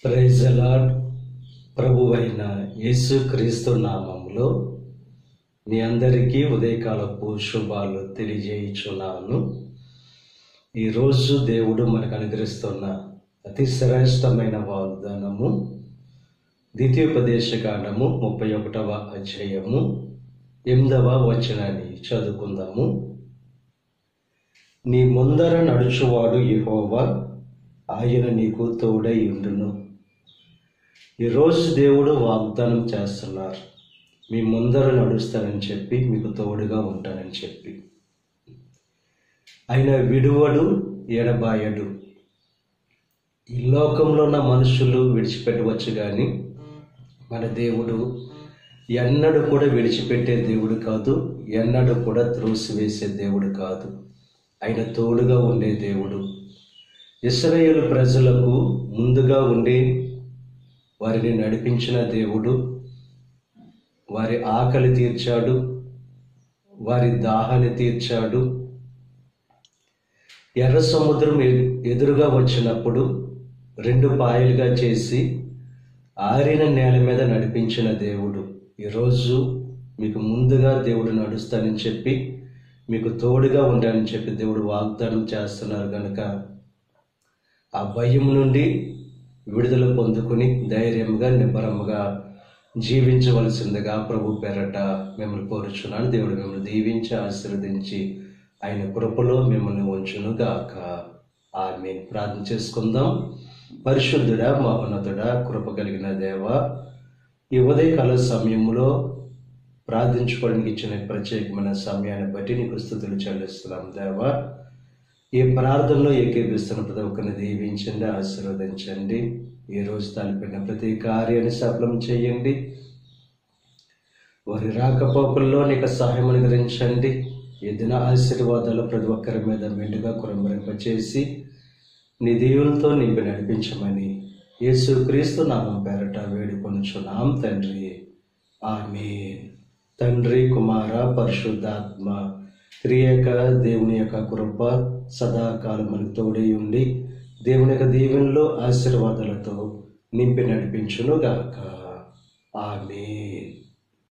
Praise the lord. ప్రభువైన యేసుక్రీస్తు నామములో మీ అందరికీ ఉదయకాలపు శుభాలు తెలియజేయుచున్నాను. ఈరోజు దేవుడు మనకు అనుగ్రహిస్తున్న అతి శ్రేష్టమైన వాగ్దానము ద్వితీయోపదేశకాండము 31వ అధ్యాయము 8వ వచనాన్ని చదువుకుందాము. నీ ముందర నడుచువాడు యెహోవా, ఆయన నీకు తోడై ఉండును. ఈరోజు దేవుడు వాగ్దానం చేస్తున్నారు, మీ ముందర నడుస్తానని చెప్పి, మీకు తోడుగా ఉంటానని చెప్పి. ఆయన విడువడు, ఎడబాయడు. ఈ లోకంలో ఉన్న మనుషులు విడిచిపెట్టవచ్చు, కానీ మన దేవుడు ఎన్నడూ కూడా విడిచిపెట్టే దేవుడు కాదు, ఎన్నడూ కూడా త్రోసివేసే దేవుడు కాదు. ఆయన తోడుగా ఉండే దేవుడు. ఇశ్రాయేలు ప్రజలకు ముందుగా ఉండి వారిని నడిపించిన దేవుడు. వారి ఆకలి తీర్చాడు, వారి దాహాన్ని తీర్చాడు. ఎర్ర సముద్రం ఎదురుగా వచ్చినప్పుడు 2 పాయలుగా చేసి ఆరిన నేల మీద నడిపించిన దేవుడు. ఈరోజు మీకు ముందుగా దేవుడు నడుస్తానని చెప్పి, మీకు తోడుగా ఉండాలని చెప్పి దేవుడు వాగ్దానం చేస్తున్నారు. కనుక ఆ భయం నుండి విడుదల పొందుకుని ధైర్యంగా నిబ్బరముగా జీవించవలసిందిగా ప్రభు పేరట మిమ్మల్ని కోరుచున్నాను. దేవుడు మిమ్మల్ని దీవించి ఆశీర్వదించి ఆయన కృపలో మిమ్మల్ని ఉంచునుగాక. ఆమేన్. ప్రార్థన చేసుకుందాం. పరిశుద్ధుడా, మహోన్నతుడా, కృప కలిగిన దేవ, ఈ ఉదయకాల సమయంలో ప్రార్థించుకోవడానికి ఇచ్చిన ప్రత్యేకమైన సమయాన్ని బట్టి నీకు స్తుతులు చెల్లిస్తున్నాం దేవా. ఈ ప్రార్థనలో ఏకీపిస్తున్న ప్రతి ఒక్కరిని దీవించండి, ఆశీర్వదించండి. ఈరోజు తలపిన ప్రతి కార్యాన్ని సఫలం చేయండి. వారి రాకపోకల్లో నీకు సహాయం అనుగ్రహించండి. ఈ దిన ఆశీర్వాదాలు ప్రతి ఒక్కరి మీద మెండుగా కురంభరింపచేసి నీ దీవులతో నింపి నడిపించమని యేసుక్రీస్తు నామం పేరట వేడుకొనుచున్నాం తండ్రి. ఆమేన్. తండ్రి, కుమార, పరిశుద్ధాత్మ త్రియేక దేవుని యొక్క కృప సదాకాలం మనకు తోడై ఉండి దేవుని యొక్క దీవెనలో ఆశీర్వాదాలతో నింపి నడిపించును గాక. ఆమేన్.